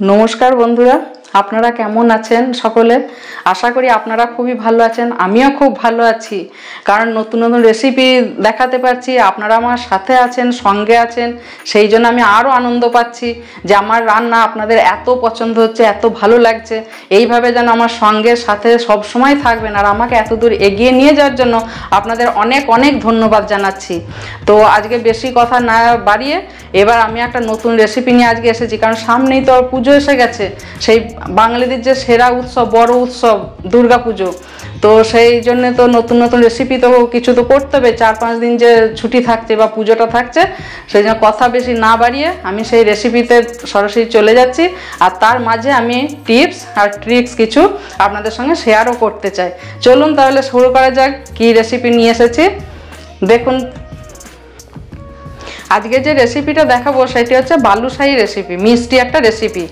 नमस्कार बंधुरा আপনারা কেমন আছেন সকলে আশা করি আপনারা খুবই ভালো আছেন আমিও খুব ভালো আছি কারণ নতুন নতুন রেসিপি দেখাতে পারছি আপনারা আমার সাথে আছেন সঙ্গে আছেন সেইজন্য আমি আরো আনন্দ পাচ্ছি যে আমার রান্না আপনাদের এত পছন্দ হচ্ছে এত ভালো লাগছে এইভাবে যেন আমার সঙ্গে সাথে সব সময় থাকবেন আর আমাকে এত দূর এগিয়ে নিয়ে যাওয়ার জন্য আপনাদের অনেক অনেক ধন্যবাদ জানাচ্ছি তো আজকে বেশি কথা না বাড়িয়ে এবার আমি একটা নতুন রেসিপি নিয়ে আজকে এসেছি কারণ সামনেই তো পূজো এসে গেছে সেই বাঙালিদের যে সেরা উৎসব বড় উৎসব দুর্গা পুজো তো সেই জন্য তো নতুন নতুন রেসিপি তো কিছু তো করতে হবে 4-5 দিন যে ছুটি থাকছে বা পুজোটা থাকছে সেই জন্য কথা বেশি না বাড়িয়ে আমি সেই রেসিপিতে সরাসরি চলে যাচ্ছি আর তার মাঝে আমি টিপস আর ট্রিক্স কিছু আপনাদের সঙ্গে শেয়ারও করতে চাই চলুন তাহলে শুরু করা যাক কি রেসিপি নিয়ে এসেছি দেখুন আজকে যে রেসিপিটা দেখাবো সেটি হচ্ছে বালুশাহী রেসিপি মিষ্টি একটা রেসিপি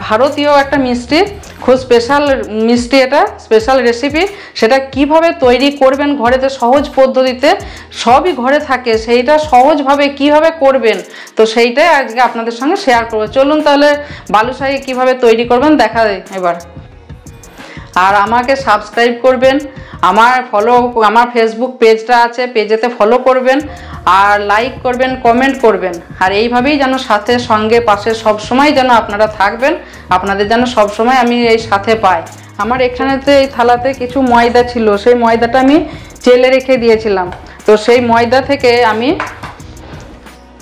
ভারতীয় একটা মিষ্টি খুব স্পেশাল মিষ্টি এটা স্পেশাল রেসিপি সেটা কিভাবে তৈরি করবেন ঘরেতে সহজ পদ্ধতিতে সবই ঘরে থাকে সেইটা সহজভাবে কিভাবে করবেন তো সেইটাই আজকে আপনাদের সঙ্গে শেয়ার করব চলুন তাহলে বালুশাহী কিভাবে তৈরি করবেন দেখা এবার আর আমাকে সাবস্ক্রাইব করবেন আমার ফেসবুক পেজটা আছে পেজেতে ফলো করবেন আর লাইক করবেন কমেন্ট করবেন আর এইভাবেই যেন সাথে সঙ্গে পাশে সব সময় যেন আপনারা থাকবেন আপনাদের যেন সব সময় আমি এই সাথে পাই আমার এখানেতে এই থালাতে কিছু ময়দা ছিল সেই ময়দাটা আমি চেলে রেখে দিয়েছিলাম তো সেই ময়দা থেকে আমি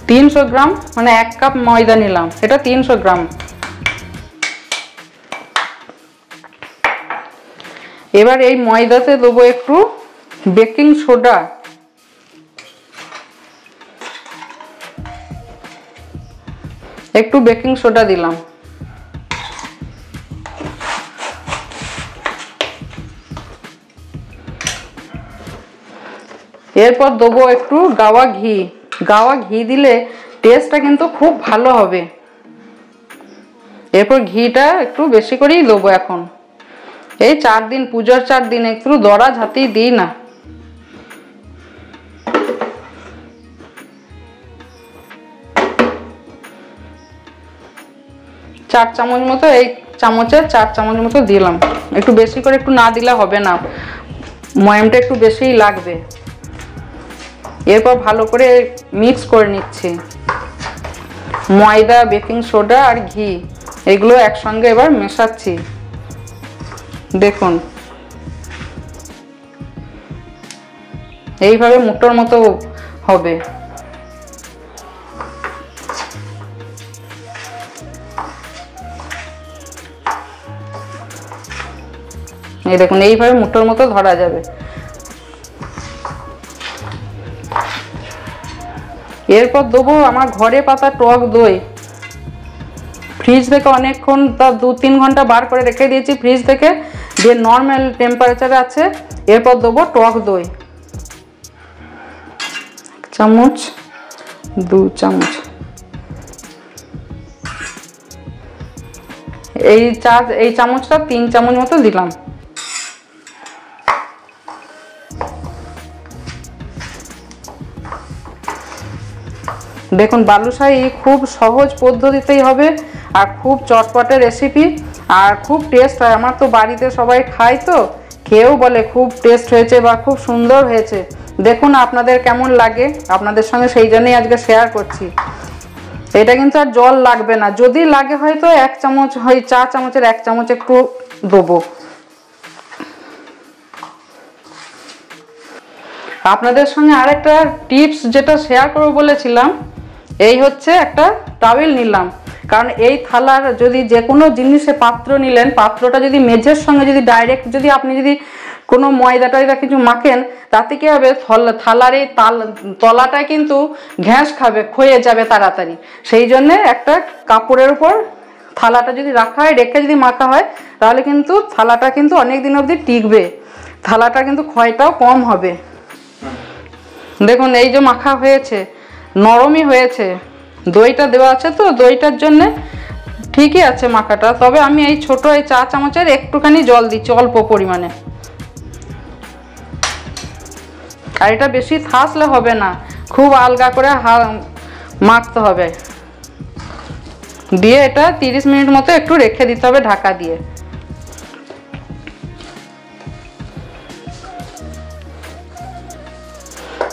300 গ্রাম মানে 1 কাপ ময়দা নিলাম এটা 300 গ্রাম এবার এই ময়দাতে দেবো একটু বেকিং সোডা একটু বেকিং সোডা দিলাম এরপর দেবো একটু গাওয়া ঘি দিলে টেস্টটা কিন্তু খুব ভালো হবে এরপর ঘিটা একটু বেশি করেই দেবো এখন এই 4 দিন পূজার 4 দিন একটু দড়া ঝাঁতি দিই না চার চামচ মতো এই চামচের 4 চামচ মতো দিলাম একটু বেশি করে একটু না দিলে হবে না ময়ামটা একটু বেশিই লাগবে এরপর ভালো করে মিক্স করে নিচ্ছি ময়দা বেকিং সোডা আর ঘি এগুলো একসঙ্গে এবার মেশাচ্ছি দেখুন এইভাবে মুঠোর মতো হবে এই দেখুন এইভাবে মুঠোর মতো ধরা যাবে এরপর দেবো আমার ঘরে পাতা টক দই ফ্রিজ থেকে অনেকক্ষণ 2-3 ঘন্টা বার করে রেখে দিয়েছি ফ্রিজ থেকে যে নর্মাল টেম্পারেচারে আছে এরপর দেবো টক দই 1 চামচ 2 চামচ এই চামচটা 3 চামচ মতো দিলাম দেখুন বালুশাহী খুব সহজ পদ্ধতিতেই হবে আর খুব চটপটে রেসিপি আর খুব টেস্ট হয় আমার তো বাড়িতে সবাই খায় তো খেয়েও বলে খুব টেস্ট হয়েছে বা খুব সুন্দর হয়েছে দেখুন আপনাদের কেমন লাগে আপনাদের সঙ্গে সেই জন্যই আজকে শেয়ার করছি এটা কিন্তু আর জল লাগবে না যদি লাগে হয়তো 1 চামচ হয় চা চামচের 1 চামচ একটু দেবো আপনাদের সঙ্গে আরেকটা টিপস যেটা শেয়ার করব বলেছিলাম এই হচ্ছে একটা টাওয়েল নিলাম কারণ এই থালার যদি যে কোনো জিনিসে পাত্র নিলেন পাত্রটা যদি মেঝের সঙ্গে যদি ডাইরেক্ট যদি আপনি যদি কোনো ময়দা টয়দা কিছু মাখেন তাতে কি হবে থালার এই তলাটা কিন্তু ঘ্যাস খাবে ক্ষয়ে যাবে তাড়াতাড়ি সেই জন্য একটা কাপড়ের উপর থালাটা যদি রাখা হয় রেখে যদি মাখা হয় তাহলে কিন্তু থালাটা কিন্তু অনেক দিন অবধি টিকবে থালাটা কিন্তু ক্ষয়টাও কম হবে দেখুন এই যে মাখা হয়েছে নরমই হয়েছে দইটা দেওয়া আছে তো দইটার জন্য ঠিকই আছে মাখাটা তবে আমি এই ছোট এই চা চামচের একটুখানি জল দিচ্ছি অল্প পরিমাণে আর এটা বেশি থাসলে হবে না খুব আলগা করে মাখতে হবে দিয়ে এটা 30 মিনিট মতো একটু রেখে দিতে হবে ঢাকা দিয়ে।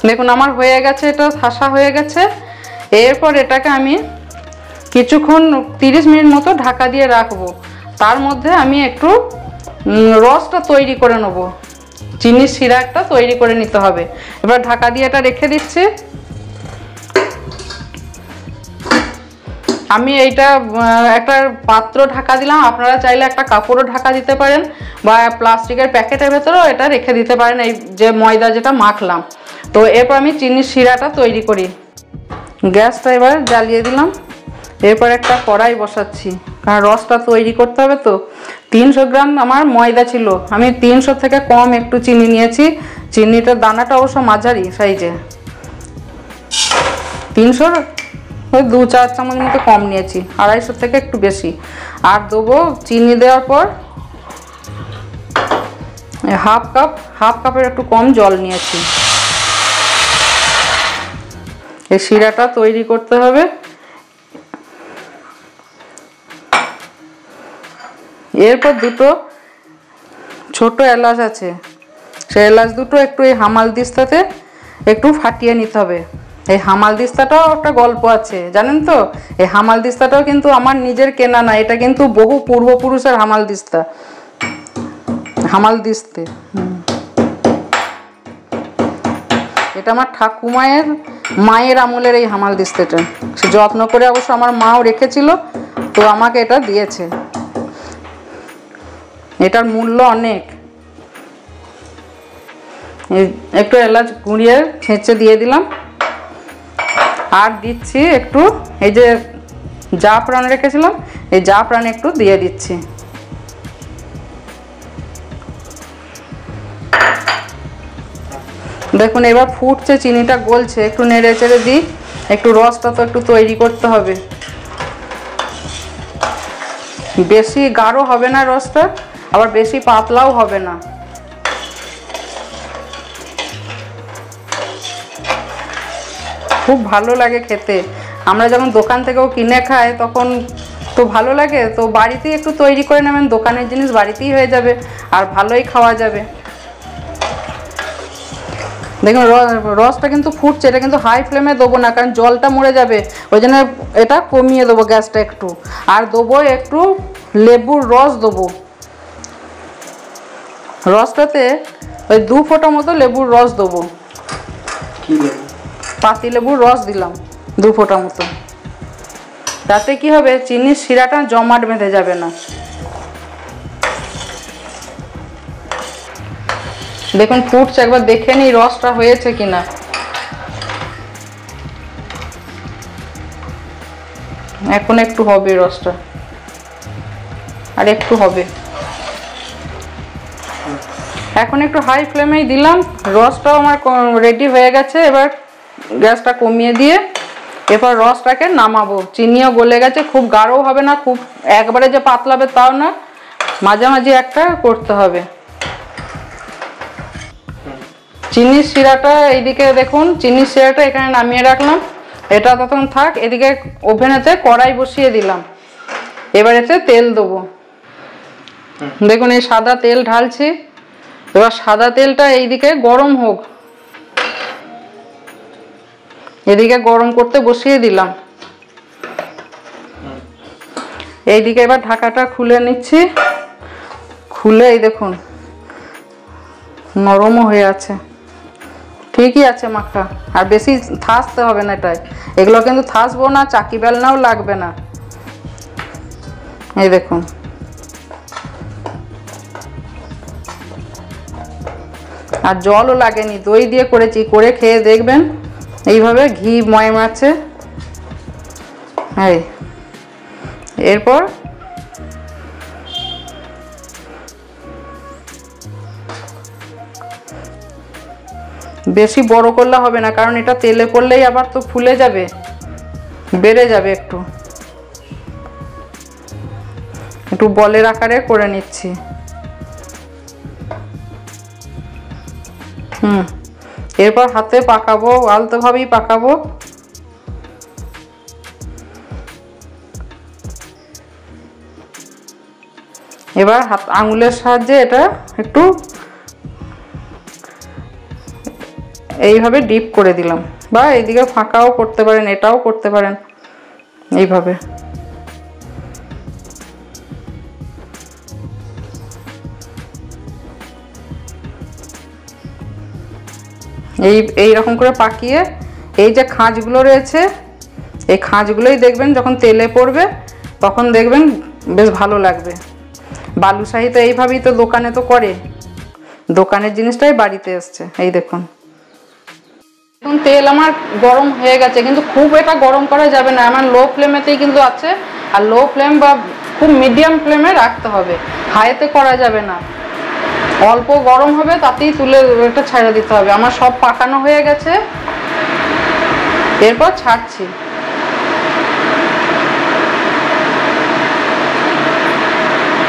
দেখুন আমার হয়ে গেছে, এটা ঠাসা হয়ে গেছে। এরপর এটাকে আমি কিছুক্ষণ 30 মিনিট মতো ঢাকা দিয়ে রাখবো। তার মধ্যে আমি একটু রসটা তৈরি করে নেব, চিনির শিরা একটা তৈরি করে নিতে হবে। এবার ঢাকা দিয়ে এটা রেখে দিচ্ছি। আমি এইটা একটা পাত্র ঢাকা দিলাম, আপনারা চাইলে একটা কাপড়ও ঢাকা দিতে পারেন বা প্লাস্টিকের প্যাকেটের ভেতরেও এটা রেখে দিতে পারেন, এই যে ময়দা যেটা মাখলাম। তো এরপর আমি চিনির শিরাটা তৈরি করি। গ্যাসটা এবার জ্বালিয়ে দিলাম। এরপর একটা কড়াই বসাচ্ছি, কারণ রসটা তৈরি করতে হবে। তো 300 গ্রাম আমার ময়দা ছিল, আমি 300 থেকে কম একটু চিনি নিয়েছি। চিনিটার দানাটা অবশ্য মাঝারি সাইজে, 300 ওই 2-4 চামচ মতো কম নিয়েছি, 250 থেকে একটু বেশি। আর দেবো চিনি দেওয়ার পর হাফ কাপের একটু কম জল নিয়েছি। এই শিরাটা তৈরি করতে হবে। এরপর দুটো ছোট এলাচ আছে, সেই এলাচ দুটো একটু এই হামাল দিস্তাতে একটু ফাটিয়ে নিতে হবে। এই হামাল দিস্তাটাও একটা গল্প আছে জানেন তো। এই হামাল দিস্তাটাও কিন্তু আমার নিজের কেনা না, এটা কিন্তু বহু পূর্বপুরুষের হামাল দিস্তা, হামাল দিস্তে। এটা আমার মায়ের আমলের এই হামাল দিস্তেটা, সে যত্ন করে অবশ্য আমার মাও রেখেছিল, তো আমাকে এটা দিয়েছে। এটার মূল্য অনেক। একটু এলাচ গুঁড়িয়ে ছেঁচে দিয়ে দিলাম। আর দিচ্ছি একটু এই যে জাফরান রেখেছিলাম, এই জাফরান একটু দিয়ে দিচ্ছি। দেখুন এবার ফুটছে, চিনিটা গলছে, একটু নেড়ে চেড়ে দিই। একটু রসটা তো একটু তৈরি করতে হবে, বেশি গাঢ় হবে না রসটা, আবার বেশি পাতলাও হবে না। খুব ভালো লাগে খেতে। আমরা যখন দোকান থেকেও কিনে খাই তখন তো ভালো লাগে, তো বাড়িতেই একটু তৈরি করে নেবেন, দোকানের জিনিস বাড়িতেই হয়ে যাবে আর ভালোই খাওয়া যাবে। দেখুন রসটা কিন্তু ফুটছে, এটা কিন্তু হাই ফ্লেমে দেবো না, কারণ জলটা মরে যাবে, ওই জন্য এটা কমিয়ে দেবো গ্যাসটা একটু। আর দেবো একটু লেবুর রস দেবো, রসটাতে ওই 2 ফোঁটা মতো লেবুর রস দেবো। পাতি লেবুর রস দিলাম 2 ফোঁটা মতো, তাতে কি হবে চিনির শিরাটা জমাট বেঁধে যাবে না। দেখুন ফুটছে, একবার দেখে নিই রসটা হয়েছে কিনা। এখন একটু হবে রসটা, আর একটু হবে। এখন একটু হাই ফ্লেমেই দিলাম, রসটাও আমার রেডি হয়ে গেছে। এবার গ্যাসটা কমিয়ে দিয়ে এরপর রসটাকে নামাবো। চিনিও গলে গেছে, খুব গাঢ় হবে না, খুব একবারে যে পাতলাবে তাও না, মাঝামাঝি একটা করতে হবে। চিনির শিরাটা এইদিকে দেখুন, চিনির শিরাটা এখানে নামিয়ে রাখলাম, এটা তখন থাক। এদিকে ওভেনেতে কড়াই বসিয়ে দিলাম, এবার এতে তেল দেবো। দেখুন এই সাদা তেল ঢালছি। এবার সাদা তেলটা এইদিকে গরম হোক, এদিকে গরম করতে বসিয়ে দিলাম। এইদিকে এবার ঢাকাটা খুলে নিচ্ছি। খুলে এই দেখুন নরমও হয়ে আছে, ঠিকই আছে মাখা, আর বেশি থাসতে হবে না এটাই। এগুলো কিন্তু থাসবো না, চাকি বেলনাও লাগবে না। এই দেখুন আর জলও লাগেনি, দই দিয়ে করেছি, করে খেয়ে দেখবেন। এইভাবে ঘি ময়ম আছে। এই এরপর বেশি বড় করলে হবে না, কারণ এটা তেলে করলেই আবার তো ফুলে যাবে, বেড়ে যাবে। একটু একটু বলের আকারে করে নিচ্ছি। এরপর হাতে পাকাবো, আলতোভাবেই পাকাবো। এবার হাত আঙুলের সাহায্যে এটা একটু এইভাবে ডিপ করে দিলাম, বা এইদিকে ফাঁকাও করতে পারেন, এটাও করতে পারেন এইভাবে। এইরকম করে পাকিয়ে এই যে খাঁজগুলো রয়েছে, এই খাঁজগুলোই দেখবেন যখন তেলে পড়বে তখন দেখবেন বেশ ভালো লাগবে। বালুশাহী তো এইভাবেই তো দোকানে তো করে, দোকানের জিনিসটাই বাড়িতে এসছে। এই দেখুন এখন তেল আমার গরম হয়ে গেছে, কিন্তু খুব এটা গরম করা যাবে না, আমার লো ফ্লেমেতেই কিন্তু আছে। আর লো ফ্লেম বা খুব মিডিয়াম ফ্লেমে রাখতে হবে, হাইতে করা যাবে না। অল্প গরম হবে তাতেই তুলে এটা ছেড়ে দিতে হবে। আমার সব পাকানো হয়ে গেছে, এরপর ছাড়ছি।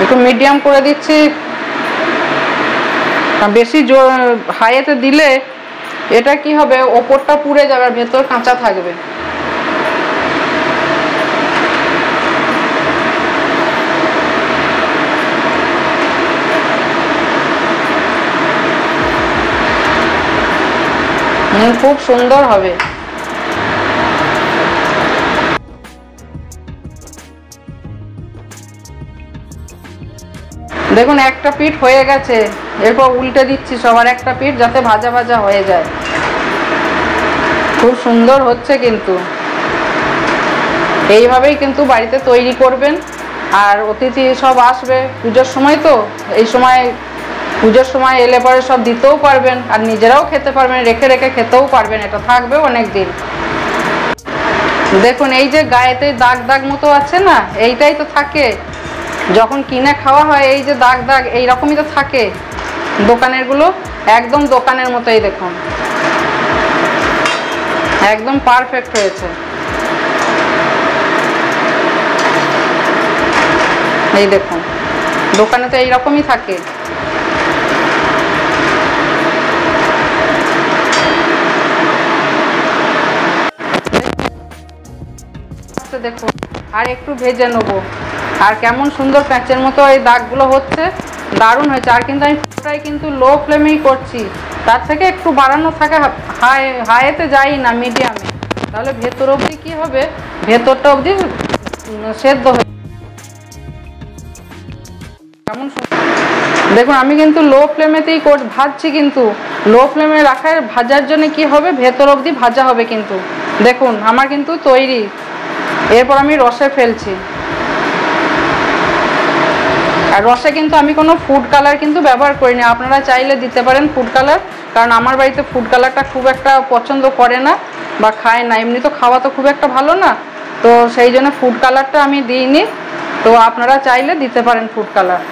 একটু মিডিয়াম করে দিচ্ছি, বেশি হাইতে দিলে এটা কি হবে, ওপরটা পুড়ে যাবে আর ভেতর কাঁচা থাকবে। খুব সুন্দর হবে। দেখুন একটা পিঠ হয়ে গেছে, এরপর উল্টে দিচ্ছি সবার একটা পিঠ, যাতে ভাজা ভাজা হয়ে যায়। খুব সুন্দর হচ্ছে কিন্তু। এইভাবেই কিন্তু বাড়িতে তৈরি করবেন। আর অতিথি সব আসবে পুজোর সময়, তো এই সময় পুজোর সময় এলে পরে সব দিতেও পারবেন, আর নিজেরাও খেতে পারবেন, রেখে রেখে খেতেও পারবেন, এটা থাকবেও অনেক দিন। দেখুন এই যে গায়েতে দাগ দাগ মতো আছে না, এইটাই তো থাকে যখন কিনে খাওয়া হয়। এই যে দাগ দাগ এইরকমই তো থাকে দোকানের গুলো, একদম দোকানের মতোই। দেখুন একদম পারফেক্ট হয়েছে। এই দেখুন দোকানে তো এইরকমই থাকে। দেখুন আর একটু ভেজে নেবো, আর কেমন সুন্দর প্যাঁচের মতো এই দাগগুলো হচ্ছে, দারুণ হয়েছে। আর কিন্তু আমি পুরোটাই কিন্তু লো ফ্লেমেই করছি, তার থেকে একটু বাড়ানো থাকে, হাইতে যাই না, মিডিয়ামে, তাহলে ভেতর অবধি কি হবে, ভেতরটা অবধি সেদ্ধ হয়ে। কেমন দেখুন আমি কিন্তু লো ফ্লেমেতেই ভাজছি, কিন্তু লো ফ্লেমে রাখার ভাজার জন্য কি হবে, ভেতর অবধি ভাজা হবে। কিন্তু দেখুন আমার কিন্তু তৈরি। এরপর আমি রসে ফেলছি, আর রসে কিন্তু আমি কোনো ফুড কালার কিন্তু ব্যবহার করিনি। আপনারা চাইলে দিতে পারেন ফুড কালার, কারণ আমার বাড়িতে ফুড কালারটা খুব একটা পছন্দ করে না বা খায় না, এমনি তো খাওয়া তো খুব একটা ভালো না, তো সেই জন্য ফুড কালারটা আমি দিইনি। তো আপনারা চাইলে দিতে পারেন ফুড কালার।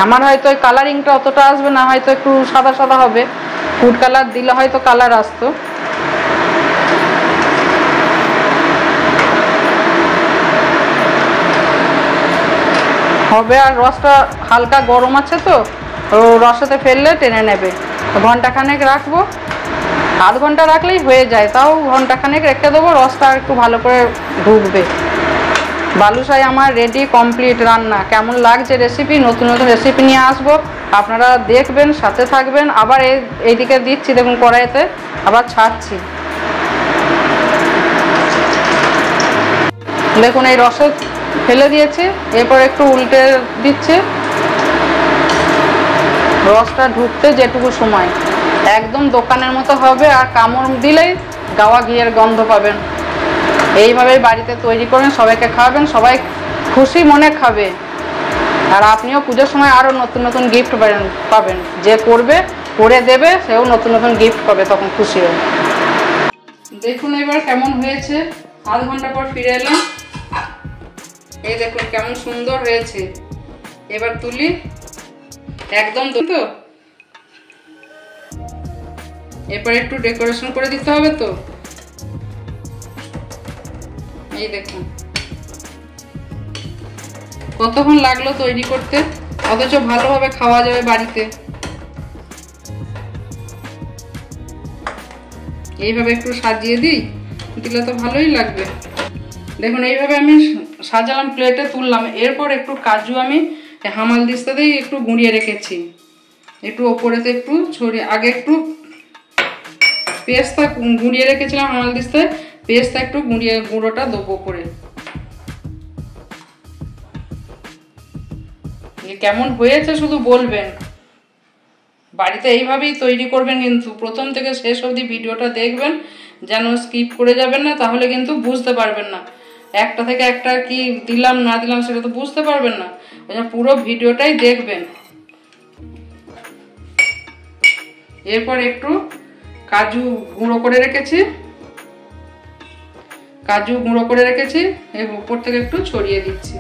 আমার হয়তো ওই কালারিংটা অতটা আসবে না, হয়তো একটু সাদা সাদা হবে, ফুড কালার দিলে হয়তো কালার আসতো। হবে আর রসটা হালকা গরম আছে, তো রসেতে ফেললে টেনে নেবে। ঘন্টাখানেক রাখবো, আধ ঘন্টা রাখলেই হয়ে যায়, তাও ঘন্টাখানেক রেখে দেবো, রসটা একটু ভালো করে ঢুকবে। বালুশাহী আমার রেডি, কমপ্লিট রান্না। কেমন লাগছে রেসিপি, নতুন নতুন রেসিপি নিয়ে আসবো, আপনারা দেখবেন, সাথে থাকবেন। আবার এইদিকে দিচ্ছি, দেখুন কড়াইতে আবার ছাড়ছি। দেখুন এই রসে ফেলে দিয়েছি, এরপর একটু উল্টে দিচ্ছি। রসটা ঢুকতে যেটুকু সময়, একদম দোকানের মতো হবে, আর কামড় দিলেই গাওয়া ঘিয়ের গন্ধ পাবেন। এইভাবে বাড়িতে তৈরি করবেন, সবাইকে খাওয়াবেন, সবাই খুশি মনে খাবে। আর আপনিও পুজোর সময় আরও নতুন নতুন গিফট পাবেন, যে করবে করে দেবে সেও নতুন নতুন গিফট পাবে, তখন খুশি হবে। দেখুন এবার কেমন হয়েছে, আধ ঘন্টা পর ফিরে এলাম। এই দেখুন কেমন সুন্দর হয়েছে। এবার তুলি, একদম তো এরপর একটু ডেকোরেশন করে দিতে হবে। তো এই দেখুন কতক্ষণ লাগলো তৈরি করতে, অথচ ভালোভাবে খাওয়া যাবে বাড়িতে। এইভাবে একটু সাজিয়ে দিলে তো ভালোই লাগবে। দেখুন এইভাবে আমি সাজালাম, প্লেটে তুললাম। এরপর একটু কাজু আমি হামাল দিস্তাতেই একটু গুঁড়িয়ে রেখেছি, একটু ওপরেতে একটু ছড়িয়ে। আগে একটু পেস্তা গুঁড়িয়ে রেখেছিলাম হামাল দিস্তায়, পেস্তা একটু গুঁড়োটা দেবো করে। কেমন হয়েছে শুধু বলবেন। বাড়িতে এইভাবেই তৈরি করবেন, কিন্তু প্রথম থেকে শেষ অবধি ভিডিওটা দেখবেন, যেন স্কিপ করে যাবেন না, তাহলে কিন্তু বুঝতে পারবেন না। একটা থেকে একটা কি দিলাম না দিলাম সেটা তো বুঝতে পারবেন না। পুরো ভিডিওটাই দেখবেন। এরপর একটু কাজু গুঁড়ো করে রেখেছি, এর উপর থেকে একটু ছড়িয়ে দিচ্ছি।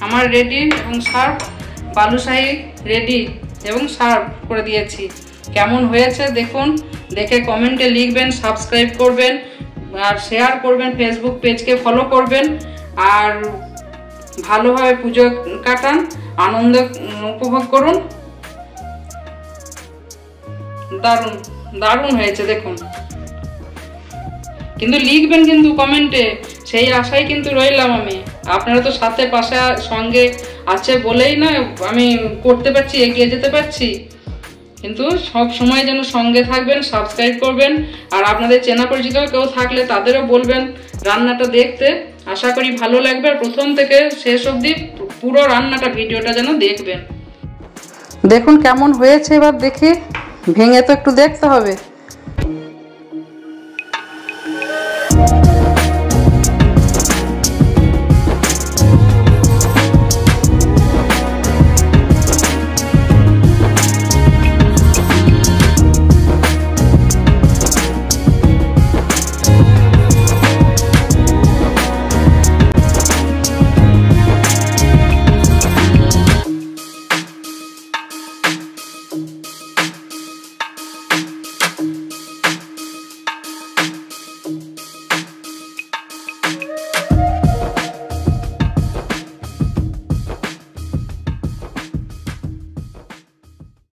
আমার রেডি এবং সার্ভ, বালুশাহী রেডি এবং সার্ভ করে দিয়েছি। কেমন হয়েছে দেখুন, দেখে কমেন্টে লিখবেন, সাবস্ক্রাইব করবেন আর শেয়ার করবেন, ফেসবুক পেজকে ফলো করবেন। আর ভালোভাবে পুজো কাটান, আনন্দ উপভোগ করুন। দারুণ দারুণ হয়েছে দেখুন। কিন্তু লিখবেন কিন্তু কমেন্টে, সেই আশাই কিন্তু রইলাম আমি। আপনারা তো সাথে পাশে সঙ্গে আছে বলেই না আমি করতে পারছি, এগিয়ে যেতে পারছি। কিন্তু সব সময় যেন সঙ্গে থাকবেন, সাবস্ক্রাইব করবেন। আর আপনাদের চেনা পরিচিত কেউ থাকলে তাদেরও বলবেন রান্নাটা দেখতে। আশা করি ভালো লাগবে। আর প্রথম থেকে শেষ অবধি পুরো রান্নাটা ভিডিওটা যেন দেখবেন। দেখুন কেমন হয়েছে, এবার দেখি ভেঙে তো একটু দেখতে হবে।